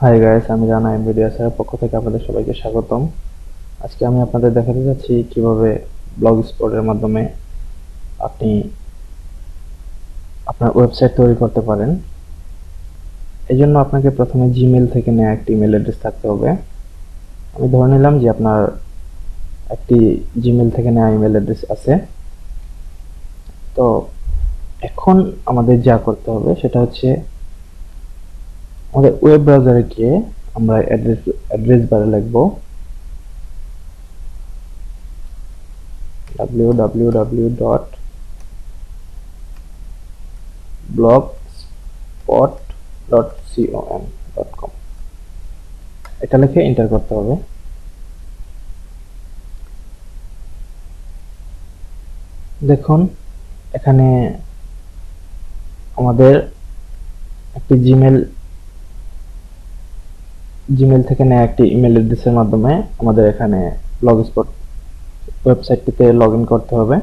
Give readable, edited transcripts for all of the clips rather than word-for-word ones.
Hi guys, আমি রানা এমবিডিএস এর পক্ষ থেকে আপনাদের সবাইকে স্বাগতম। আজকে আমি আপনাদের দেখাতে যাচ্ছি কিভাবে ব্লগ স্পটের মাধ্যমে আপনি আপনার ওয়েবসাইট তৈরি করতে পারেন। এই জন্য আপনাকে প্রথমে জিমেইল থেকে নেওয়া একটি ইমেল অ্যাড্রেস থাকতে হবে। আমি ধরে নিলাম যে আপনার একটি জিমেইল থেকে নেওয়া ইমেল অ্যাড্রেস আছে। তো এখন আমাদের যা করতে হবে সেটা হচ্ছে আমাদের ওয়েব ব্রাউজারে গিয়ে আমরা অ্যাড্রেস বারে লিখব www.blogspot.com। এটা লিখে এন্টার করতে হবে। দেখুন এখানে আমাদের একটি জিমেইল থেকে নেওয়া একটি ইমেল অ্যাড্রেসের মাধ্যমে আমাদের এখানে ব্লগস্পট ওয়েবসাইটটিতে লগইন করতে হবে।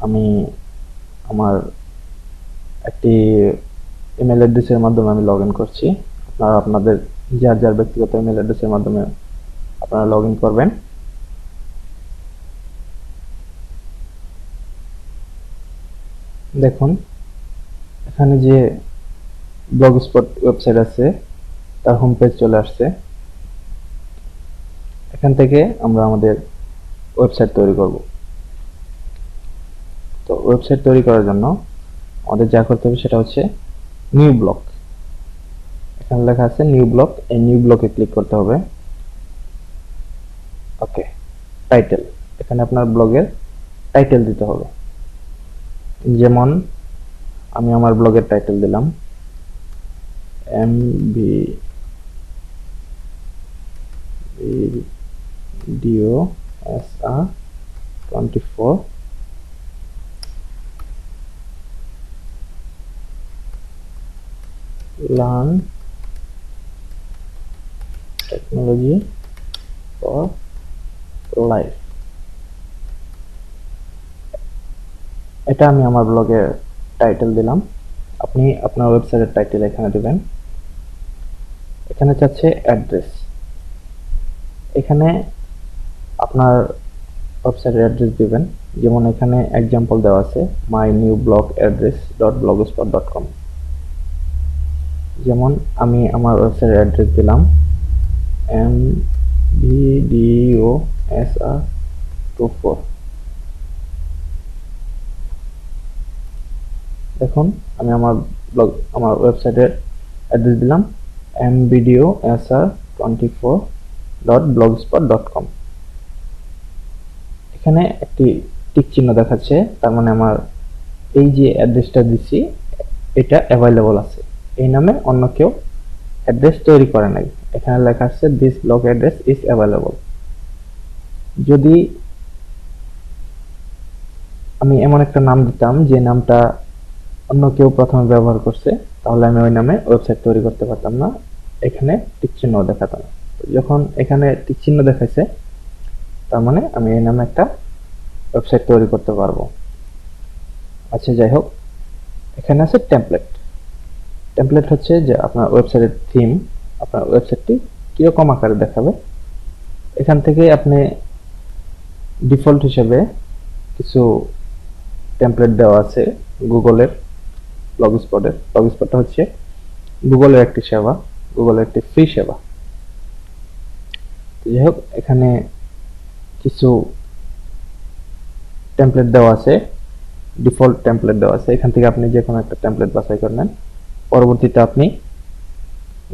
আমি আমার একটি ইমেল অ্যাড্রেসের মাধ্যমে আমি লগইন করছি। আপনারা আপনাদের যার ব্যক্তিগত ইমেল অ্যাড্রেসের মাধ্যমে আপনারা লগইন করবেন। দেখুন এখানে যে ব্লগস্পট ওয়েবসাইট আছে তার হোম পেজ চলে আসছে। এখান থেকে আমরা আমাদের ওয়েবসাইট তৈরি করব। তো ওয়েবসাইট তৈরি করার জন্য আমাদের যা করতে হবে সেটা হচ্ছে নিউ ব্লগ। এখানে লেখা আছে নিউ ব্লগ, এই নিউ ব্লকে ক্লিক করতে হবে। ওকে, টাইটেল, এখানে আপনার ব্লগের টাইটেল দিতে হবে। যেমন আমি আমার ব্লগের টাইটেল দিলাম MVDOSR24 learn technology for life। এটা আমি আমার ব্লগের টাইটেল দিলাম। আপনি আপনার ওয়েবসাইটের টাইটেল এখানে দিবেন। এখানে চাচ্ছে অ্যাড্রেস, এখানে আপনার ওয়েবসাইটের অ্যাড্রেস দিবেন। যেমন এখানে এক্সাম্পল দেওয়া আছে mynewblogAddress.blogspot.com। যেমন আমি আমার ওয়েবসাইটের অ্যাড্রেস দিলাম MVDOSR24। দেখুন আমি আমার ওয়েবসাইটের অ্যাড্রেস দিলাম MVDOSR24.blogspot.com। এখানে একটি টিক চিহ্ন দেখাচ্ছে, তার মানে আমার এই যে অ্যাড্রেসটা দিচ্ছি এটা অ্যাভেলেবল আছে। এই নামে অন্য কেউ অ্যাড্রেস তৈরি করে নাই। এখানে লেখা আছে this blog address is available. যদি আমি এমন একটা নাম দিতাম যে নামটা অন্য কেউ প্রথমে ব্যবহার করছে, তাহলে আমি ওই নামে ওয়েবসাইট তৈরি করতে পারতাম না, এখানে টিক চিহ্ন দেখাতো না। যখন এখানে টিক চিহ্ন দেখাইছে তার মানে আমি এই নামে একটা ওয়েবসাইট তৈরি করতে পারবো। আচ্ছা যাই হোক, এখানে আছে টেমপ্লেট। টেমপ্লেট হচ্ছে যে আপনার ওয়েবসাইটের থিম, আপনার ওয়েবসাইটটি কিরকম আকারে দেখাবে। এখান থেকে আপনি ডিফল্ট হিসেবে কিছু টেমপ্লেট দেওয়া আছে গুগলের ব্লগস্পটটা হচ্ছে গুগলের একটি সেবা, গুগলের একটি ফ্রি সেবা। যাই হোক, এখানে কিছু টেমপ্লেট দেওয়া আছে, ডিফল্ট টেমপ্লেট দেওয়া আছে। এখান থেকে আপনি যে কোনো একটা টেমপ্লেট বাছাই করে নেন। পরবর্তীতে আপনি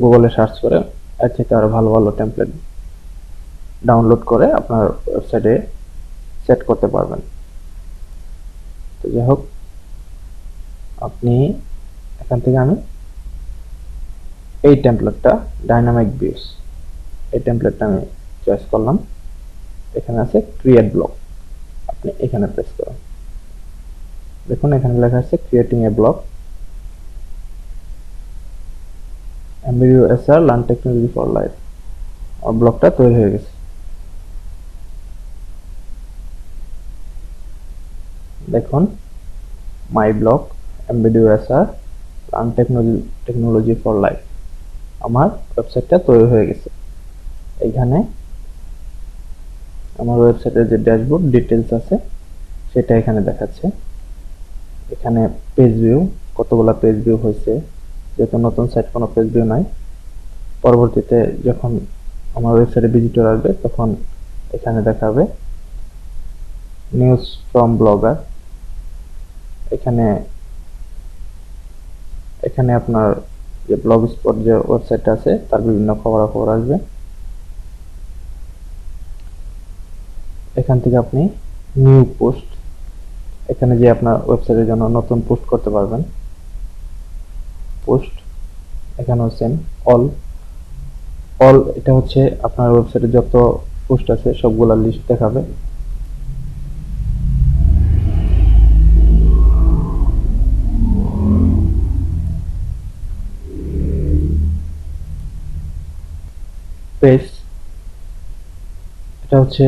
গুগলে সার্চ করে এর থেকে আরো ভালো ভালো টেমপ্লেট ডাউনলোড করে আপনার ওয়েবসাইটে সেট করতে পারবেন। তো যাই হোক, আপনি এখান থেকে আমি এই টেমপ্লেটটা ডাইনামিক ভিউস, এই টেমপ্লেটটা আমি চয়েস করলাম। এখানে আছে ক্রিয়েট ব্লগ, আপনি এখানে প্রেস করুন। দেখুন এখানে লেখা আছে creating a blog MVDOSR learn technology for life. আমার ব্লগটা তৈরি হয়ে গেছে। দেখুন my blog MVDOSR learn technology for life, আমার ওয়েবসাইটটা তৈরি হয়ে গেছে। এইখানে আমার ওয়েবসাইটের যে ড্যাশবোর্ড ডিটেলস আছে সেটা এখানে দেখাচ্ছে। এখানে পেজ ভিউ, কতগুলা পেজ ভিউ হয়েছে, যেহেতু নতুন সাইট কোনো পেজ ভিউ নাই। পরবর্তীতে যখন আমার ওয়েবসাইটে ভিজিটর আসবে তখন এখানে দেখাবে নিউজ ফ্রম ব্লগার। এখানে এখানে আপনার যে ব্লগ স্পট যে ওয়েবসাইটটা আছে তার বিভিন্ন খবরাখবর আসবে। এখান থেকে আপনি নিউ পোস্ট, এখানে যে আপনার ওয়েবসাইটের জন্য নতুন পোস্ট করতে পারবেন। পোস্ট এখানে হচ্ছেন অল, এটা হচ্ছে আপনার ওয়েবসাইটে যত পোস্ট আছে সবগুলা লিস্ট দেখাবে। পেজ, এটা হচ্ছে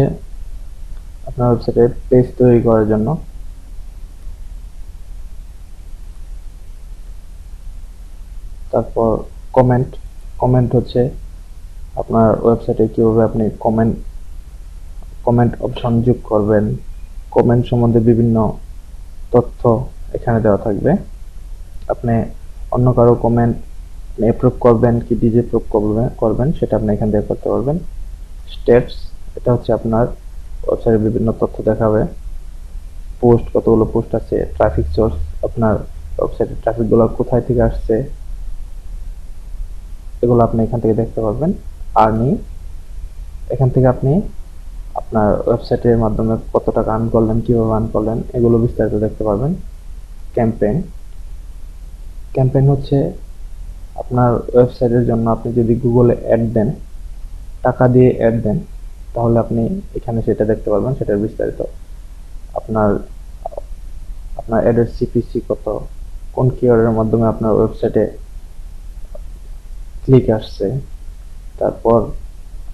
আপনার ওয়েবসাইটে পেজ তৈরি করার জন্য। তারপর কমেন্ট, কমেন্ট হচ্ছে আপনার ওয়েবসাইটে কিভাবে আপনি কমেন্ট অপশন যোগ করবেন। কমেন্ট সম্বন্ধে বিভিন্ন তথ্য এখানে দেওয়া থাকবে। আপনি অন্য কারো কমেন্ট অ্যাপ্রুভ করবেন কি ডিসঅ্যাপ্রুভ করবেন সেটা আপনি এখান থেকে করতে পারবেন। স্টেটস, এটা হচ্ছে আপনার ওয়েবসাইটের বিভিন্ন তথ্য দেখাবে। পোস্ট, কতগুলো পোস্ট আছে। ট্রাফিক সোর্স, আপনার ওয়েবসাইটের ট্রাফিকগুলো কোথায় থেকে আসছে এগুলো আপনি এখান থেকে দেখতে পারবেন। আর্নিং, এখান থেকে আপনি আপনার ওয়েবসাইটের মাধ্যমে কত টাকা আর্ন করলেন, কিভাবে আর্ন করলেন এগুলো বিস্তারিত দেখতে পারবেন। ক্যাম্পেইন, ক্যাম্পেইন হচ্ছে আপনার ওয়েবসাইটের জন্য আপনি যদি গুগলে অ্যাড দেন, টাকা দিয়ে অ্যাড দেন, তাহলে আপনি এখানে সেটা দেখতে পারবেন, সেটার বিস্তারিত। আপনার আপনার অ্যাডের সিপিসি কত, কোন কিওয়ার্ডের মাধ্যমে আপনার ওয়েবসাইটে ক্লিক আসছে, তারপর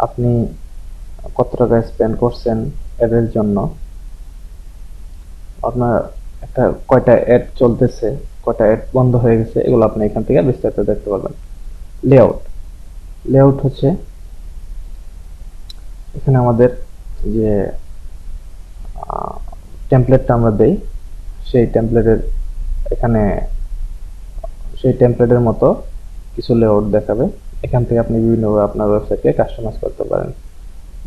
আপনি কত টাকা স্পেন্ড করছেন অ্যাডের জন্য, আপনার একটা কয়টা অ্যাড চলতেছে, কয়টা অ্যাড বন্ধ হয়ে গেছে, এগুলো আপনি এখান থেকে বিস্তারিত দেখতে পারবেন। লেআউট, লেআউট হচ্ছে এখানে আমাদের যে টেমপ্লেটটা আমরা দেই সেই টেমপ্লেটের এখানে সেই টেমপ্লেটের মতো কিছু লেআউট দেখাবে। এখান থেকে আপনি বিভিন্নভাবে আপনার ওয়েবসাইটকে কাস্টমাইজ করতে পারেন।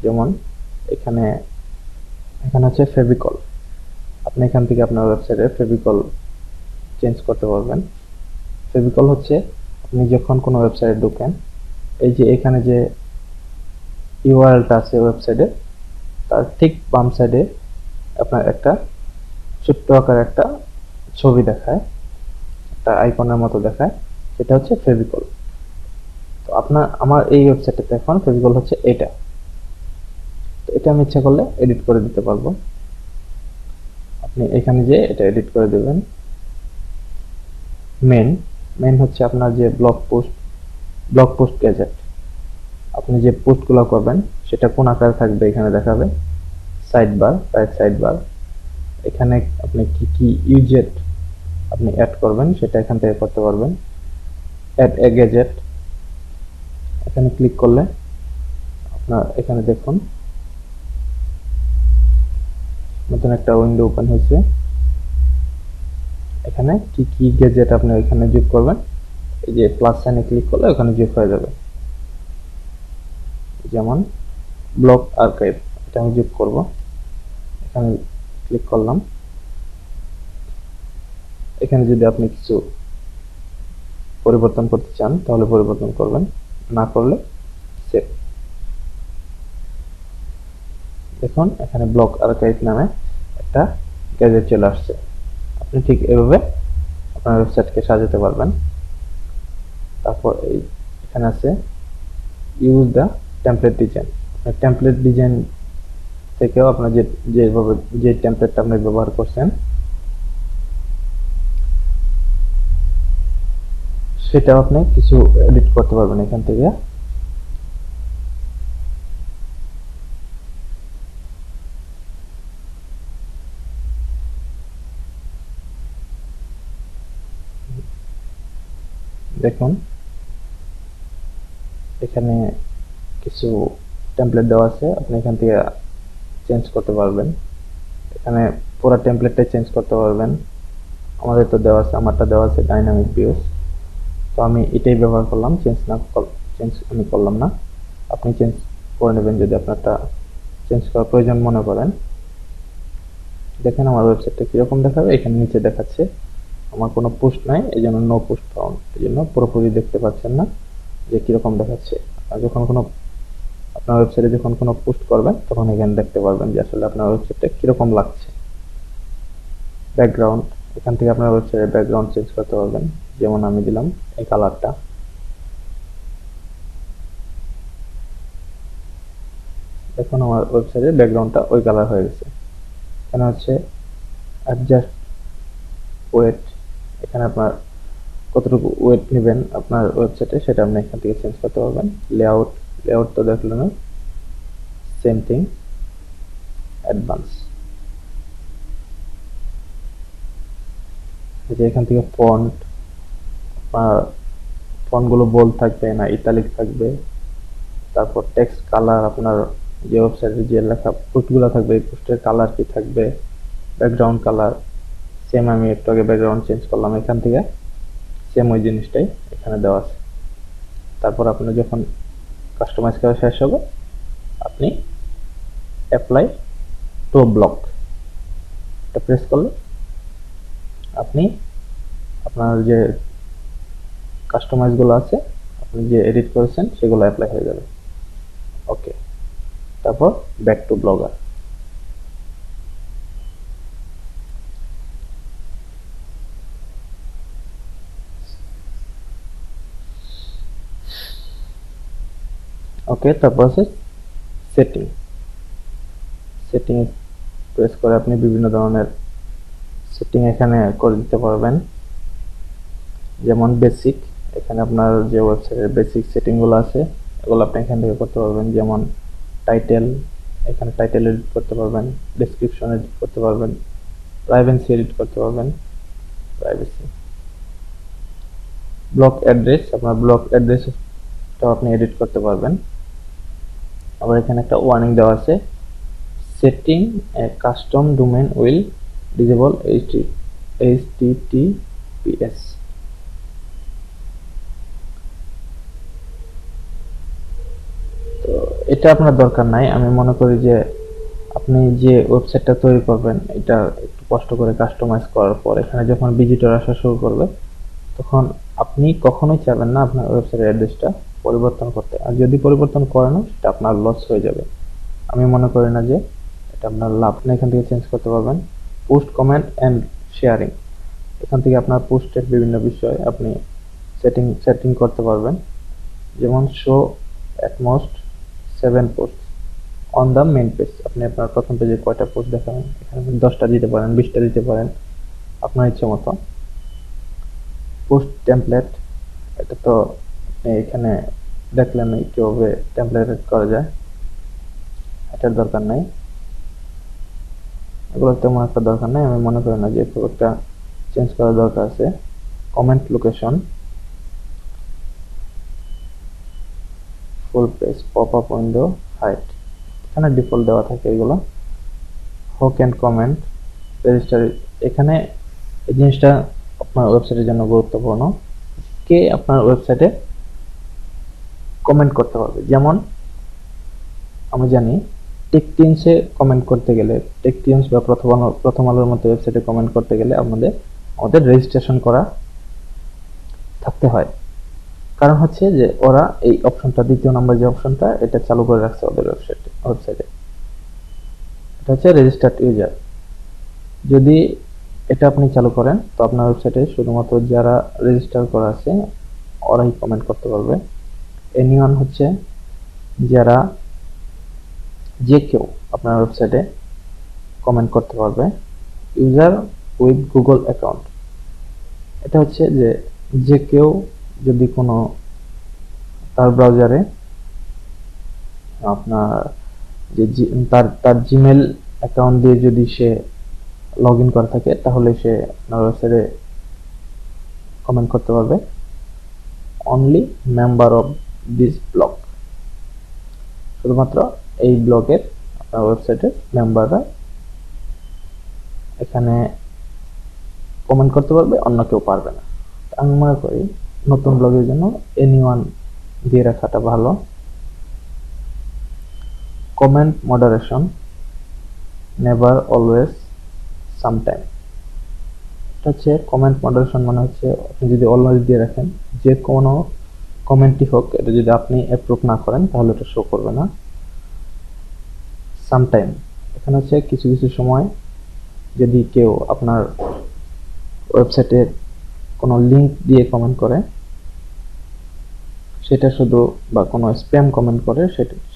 যেমন এখানে হচ্ছে ফেভিকল, আপনি এখান থেকে আপনার ওয়েবসাইটে ফেভিকল চেঞ্জ করতে পারবেন। ফেভিকল হচ্ছে আপনি যখন কোনো ওয়েবসাইটে ঢোকেন, এই যে এখানে যে ইউআরএলটা আছে ওয়েবসাইটে তার ঠিক বাম সাইডে আপনার একটা ছোট্ট আকার একটা ছবি দেখায়, একটা আইকনের মতো দেখায়, সেটা হচ্ছে ফেভিকল। তো আমার এই ওয়েবসাইটটাতে এখন ফেভিকল হচ্ছে এটা। তো এটা আমি ইচ্ছা করলে এডিট করে দিতে পারবো। আপনি এখানে যে এটা এডিট করে দেবেন। মেন হচ্ছে আপনার যে ব্লগ পোস্ট গ্যাজেট, আপনি যে পোস্টগুলো করবেন সেটা কোন আকারে থাকবে এখানে দেখাবে। রাইট সাইড বার, এখানে আপনি কি ইউজেট আপনি অ্যাড করবেন সেটা এখান থেকে করতে পারবেন। অ্যাড এ গ্যাজেট, এখানে ক্লিক করলে আপনার এখানে দেখুন নতুন একটা উইন্ডো ওপেন হয়েছে। এখানে কি গ্যাজেট আপনি এখানে যোগ করবেন, এই যে প্লাস সাইনে ক্লিক করলে ওখানে যোগ হয়ে যাবে। যেমন ব্লগ আর্কাইভ, এটা আমি যোগ করব, এখানে ক্লিক করলাম। এখানে যদি আপনি কিছু পরিবর্তন করতে চান তাহলে পরিবর্তন করবেন, না করলে সেভ। দেখুন এখানে ব্লগ আর্কাইভ নামে একটা গ্যাজেট চলে আসছে। আপনি ঠিক এভাবে আপনার ওয়েবসাইটকে সাজাতে পারবেন। তারপর এখানে আছে use the template design, template design থেকেও আপনার যে টেমপ্লেটটা আপনি ব্যবহার করছেন সেটাও আপনি কিছু এডিট করতে পারবেন এখান থেকে। দেখুন এখানে কিছু টেমপ্লেট দেওয়া আছে, আপনি এখান থেকে চেঞ্জ করতে পারবেন। এখানে পুরো টেমপ্লেটটাই চেঞ্জ করতে পারবেন। আমাদের তো দেওয়া আছে, আমারটা দেওয়া আছে ডাইনামিক ভিউজ, তো আমি এটাই ব্যবহার করলাম, চেঞ্জ আমি করলাম না। আপনি চেঞ্জ করে নেবেন যদি আপনারটা চেঞ্জ করার প্রয়োজন মনে করেন। দেখেন আমার ওয়েবসাইটটা কিরকম দেখাবে, এখানে নিচে দেখাচ্ছে আমার কোনো পোস্ট নাই, এই জন্য নো পোস্ট ফাউন্ড, এই জন্য পুরোপুরি দেখতে পাচ্ছেন না যে কিরকম দেখাচ্ছে। আর যখন আপনার ওয়েবসাইটে যখন কোনো পোস্ট করবেন তখন এখানে দেখতে পারবেন যে আসলে আপনার ওয়েবসাইটটা কিরকম লাগছে। ব্যাকগ্রাউন্ড, এখান থেকে আপনার ওয়েবসাইটের ব্যাকগ্রাউন্ড চেঞ্জ করতে পারবেন, যেমন আমি দিলাম এই কালারটা। এখন আমার ওয়েবসাইটের ব্যাকগ্রাউন্ডটা ওই কালার হয়ে গেছে। এখানে হচ্ছে অ্যাডজাস্ট ওয়েট, এখানে আপনার কতটুকু ওয়েট নেবেন আপনার ওয়েবসাইটে সেটা আপনি এখান থেকে চেঞ্জ করতে পারবেন। লেআউট তো দেখলেন, সেম থিং। অ্যাডভান্স, যে এখান থেকে ফন্টগুলো বোল্ড থাকবে না ইটালিক থাকবে, তারপর টেক্সট কালার, আপনার যে ওয়েবসাইটে যে লেখা পোস্টগুলো থাকবে এই পোস্টের কালার কি থাকবে, ব্যাকগ্রাউন্ড কালার সেম, আমি একটু আগে ব্যাকগ্রাউন্ড চেঞ্জ করলাম এখান থেকে, সেম ওই জিনিসটাই এখানে দেওয়া আছে। তারপর আপনি যখন কাস্টমাইজ করা শেষ হবে আপনি অ্যাপ্লাই টু ব্লক এটা প্রেস করলে আপনি আপনার যে কাস্টমাইজগুলো আছে, আপনি যে এডিট করেছেন সেগুলো অ্যাপ্লাই হয়ে যাবে। ওকে, তারপর ব্যাক টু ব্লগার। ওকে, তারপর আছে সেটিং প্রেস করে আপনি বিভিন্ন ধরনের সেটিং এখানে করে দিতে পারবেন। যেমন বেসিক, এখানে আপনার যে ওয়েবসাইটের বেসিক সেটিংগুলো আছে এগুলো আপনি এখান থেকে করতে পারবেন। যেমন টাইটেল, এখানে টাইটেল এডিট করতে পারবেন, ডেসক্রিপশন এডিট করতে পারবেন, প্রাইভেসি এডিট করতে পারবেন, প্রাইভেসি। ব্লক অ্যাড্রেস, আপনার ব্লক অ্যাড্রেসটাও আপনি এডিট করতে পারবেন। আবার এখানে একটা ওয়ার্নিং দেওয়া আছে, setting A custom domain will disable HTTPS। তো এটা আপনার দরকার নাই, আমি মনে করি যে আপনি যে ওয়েবসাইটটা তৈরি করবেন এটা একটু কষ্ট করে কাস্টমাইজ করার পর এখানে যখন ভিজিটর আসা শুরু করবে তখন আপনি কখনোই চাইবেন না আপনার ওয়েবসাইটের অ্যাড্রেসটা পরিবর্তন করতে, আর যদি পরিবর্তন করেন সেটা আপনার লস হয়ে যাবে। আমি মনে করি না যে এটা আপনার লাভ। আপনি এখান থেকে চেঞ্জ করতে পারবেন। পোস্ট, কমেন্ট অ্যান্ড শেয়ারিং, এখান থেকে আপনার পোস্টের বিভিন্ন বিষয় আপনি সেটিং করতে পারবেন। যেমন show at most 7 post on the main page, আপনি আপনার প্রথম পেজে কয়টা পোস্ট দেখাবেন, এখানে 10টা দিতে পারেন, 20টা দিতে পারেন, আপনার ইচ্ছে মতো। পোস্ট টেমপ্লেট, এটা তো আপনি এখানে দেখলেন কিভাবে টেমপ্লেট করা যায়, এটার দরকার নাই, এগুলো তেমন একটা দরকার নাই, আমি মনে করি না যে খুব একটা চেঞ্জ করার দরকার আছে। Comment location, full page, pop up window, height, এখানে ডিফল্ট দেওয়া থাকে এগুলো। হুক এন্ড কমেন্ট, রেজিস্টার, এখানে এই জিনিসটা আপনার ওয়েবসাইটের জন্য গুরুত্বপূর্ণ, কে আপনার ওয়েবসাইটে কমেন্ট করতে পারবে। যেমন আমরা জানি টেকটিউনসে কমেন্ট করতে গেলে, টেকটিউনস বা প্রথম আলোর মতো ওয়েবসাইটে কমেন্ট করতে গেলে আমাদের রেজিস্ট্রেশন করা থাকতে হয়। কারণ হচ্ছে যে ওরা এই অপশনটা, দ্বিতীয় নম্বর যে অপশনটা, এটা চালু করে রাখছে ওদের ওয়েবসাইটে, এটা হচ্ছে রেজিস্টার্ড ইউজার। যদি এটা আপনি চালু করেন তো আপনার ওয়েবসাইটে শুধুমাত্র যারা রেজিস্টার করা আছে ওরাই কমেন্ট করতে পারবে। এনিওয়ান হচ্ছে যারা, যে কেউ আপনার ওয়েবসাইটে কমেন্ট করতে পারবে। ইউজার উইথ গুগল অ্যাকাউন্ট, এটা হচ্ছে যে কেউ যদি কোনো তার ব্রাউজারে আপনার তার জিমেল অ্যাকাউন্ট দিয়ে যদি সে লগ ইন করা থাকে তাহলে সে আপনার ওয়েবসাইটে কমেন্ট করতে পারবে। Only member of this blog, শুধুমাত্র এই ব্লগের আপনার ওয়েবসাইটের মেম্বাররা এখানে কমেন্ট করতে পারবে, অন্য কেউ পারবে না। আমি মনে করি নতুন ব্লগের জন্য এনিওয়ান দিয়ে রাখাটা ভালো। Comment moderation, never, always, sometime. এটা হচ্ছে কমেন্ট মডারেশন, মানে হচ্ছে আপনি যদি অলওয়েজ দিয়ে রাখেন, যে কোনো কমেন্টই হোক, এটা যদি আপনি অ্যাপ্রুভ না করেন তাহলে এটা শো করবে না। সামটাইম, এখানে হচ্ছে কিছু কিছু সময় যদি কেউ আপনার ওয়েবসাইটে কোনো লিঙ্ক দিয়ে কমেন্ট করে, সেটা শুধু, বা কোনো স্প্যাম কমেন্ট করে,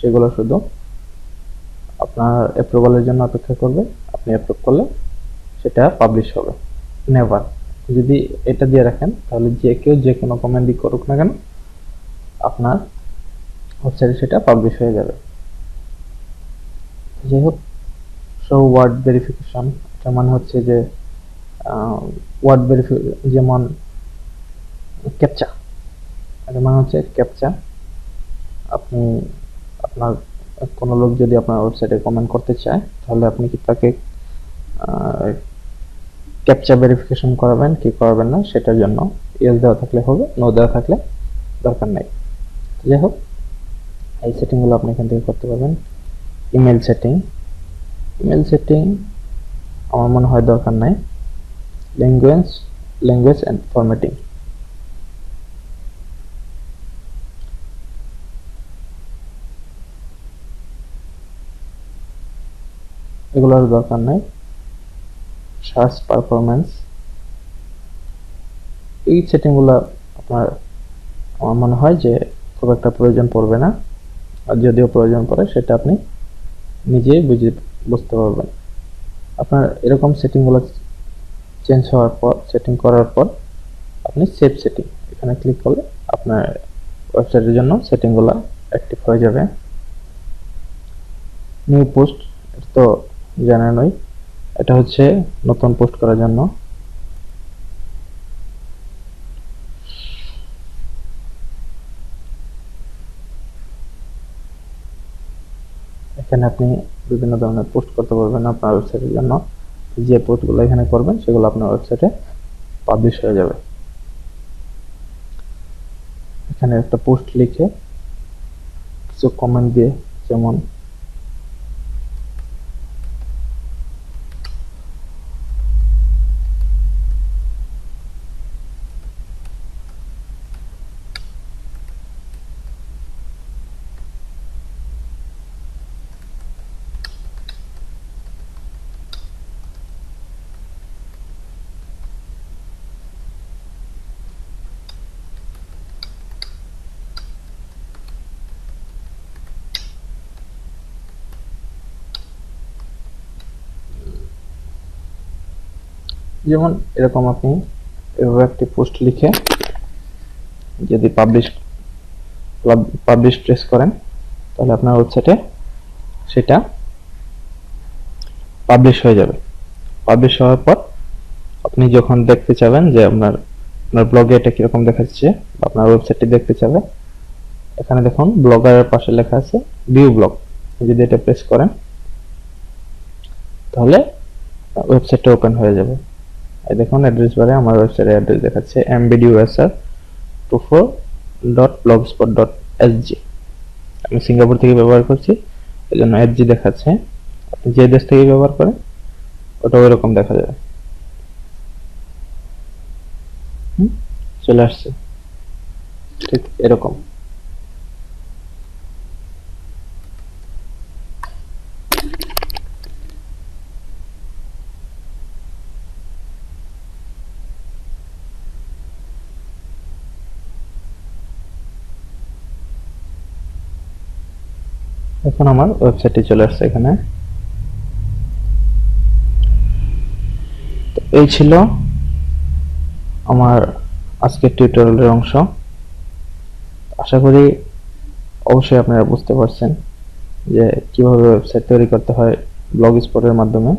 সেগুলো শুধু আপনার অ্যাপ্রুভালের জন্য অপেক্ষা করবে। আপনি অ্যাপ্রুভ করলে সেটা পাবলিশ হবে। নেভার, যদি এটা দিয়ে রাখেন তাহলে যে কেউ যে কোনো কমেন্টই করুক না কেন, আপনার ওয়েবসাইটে সেটা পাবলিশ হয়ে যাবে। যাই হোক, শো ওয়ার্ড ভেরিফিকেশন, এটা মানে হচ্ছে যে ওয়ার্ড ভেরিফিকেশন, যেমন ক্যাপচা, এটা মানে হচ্ছে ক্যাপচা। আপনি আপনার কোনো লোক যদি আপনার ওয়েবসাইটে কমেন্ট করতে চায়, তাহলে আপনি কি তাকে ক্যাপচা ভেরিফিকেশন করাবেন কি করাবেন না, সেটার জন্য ইয়েস দেওয়া থাকলে হবে, নো দেওয়া থাকলে দরকার নাই। যাই হোক, এই সেটিংগুলো আপনি এখান থেকে করতে পারবেন। ইমেল সেটিং, ইমেল সেটিং আমার মনে হয় দরকার নাই। ল্যাঙ্গুয়েজ অ্যান্ড ফরম্যাটিং, এগুলোর দরকার নাই। সার্চ পারফরম্যান্স, এই সেটিংগুলো আপনার আমার মনে হয় যে খুব একটা প্রয়োজন পড়বে না, আর যদিও প্রয়োজন পড়ে সেটা আপনি নিজেই বুঝতে পারবেন। আপনার এরকম সেটিংগুলো চেঞ্জ হওয়ার পর, সেটিং করার পর আপনি সেভ সেটিং এখানে ক্লিক করলে আপনার ওয়েবসাইটের জন্য সেটিংগুলো অ্যাক্টিভ হয়ে যাবে। নিউ পোস্ট, এটা তো জানেনই, এটা হচ্ছে নতুন পোস্ট করার জন্য। এখানে আপনি বিভিন্ন ধরনের পোস্ট করতে পারবেন আপনার ওয়েবসাইটের জন্য। যে পোস্টগুলো এখানে করবেন সেগুলো আপনার ওয়েবসাইটে পাবলিশ হয়ে যাবে। এখানে একটা পোস্ট লিখে কিছু কমেন্ট দিয়ে, যেমন এরকম আপনি এভাবে একটি পোস্ট লিখে যদি পাবলিশ প্রেস করেন, তাহলে আপনার ওয়েবসাইটে সেটা পাবলিশ হয়ে যাবে। পাবলিশ হওয়ার পর আপনি যখন দেখতে চাবেন যে আপনার ব্লগে এটা কিরকম দেখাচ্ছে, বা আপনার ওয়েবসাইটটি দেখতে চাবে, এখানে দেখুন ব্লগারের পাশে লেখা আছে ভিউ ব্লগ। যদি এটা প্রেস করেন তাহলে ওয়েবসাইটটা ওপেন হয়ে যাবে। এই দেখুন অ্যাড্রেস বারে আমার ওয়েবসাইটের অ্যাড্রেস দেখাচ্ছে mbdusr24blogspot.sg। আমি সিঙ্গাপুর থেকে ব্যবহার করছি, এই জন্য এসজি দেখাচ্ছে। আপনি যে দেশ থেকে ব্যবহার করেন ওটা ওইরকম দেখা যাবে। চলে আসছে ঠিক এরকম। এখন আমার ওয়েবসাইটে চলে আসছে এখানে। তো এই ছিল আমার আজকের টিউটোরিয়ালের অংশ। আশা করি অবশ্যই আপনারা বুঝতে পারছেন যে কিভাবে ওয়েবসাইট তৈরি করতে হয় ব্লগ স্পটের মাধ্যমে।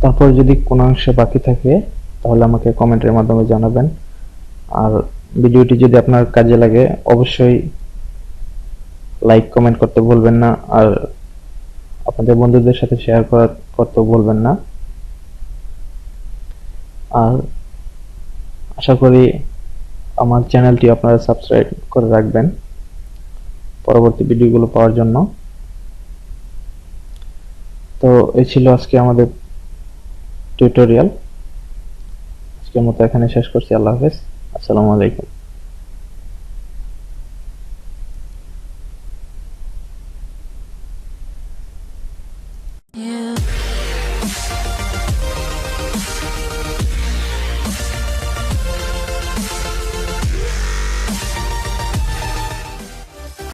তারপর যদি কোনো অংশ বাকি থাকে তাহলে আমাকে কমেন্টের মাধ্যমে জানাবেন। আর ভিডিওটি যদি আপনার কাজে লাগে অবশ্যই লাইক কমেন্ট করতে ভুলবেন না, আর আপনাদের বন্ধুদের সাথে শেয়ার করতে ভুলবেন না। আর আশা করি আমার চ্যানেলটি আপনারা সাবস্ক্রাইব করে রাখবেন পরবর্তী ভিডিওগুলো পাওয়ার জন্য। তো এই ছিল আজকে আমাদের টিউটোরিয়াল। আজকের মতো এখানে শেষ করছি। আল্লাহ হাফেজ, আসসালামু আলাইকুম।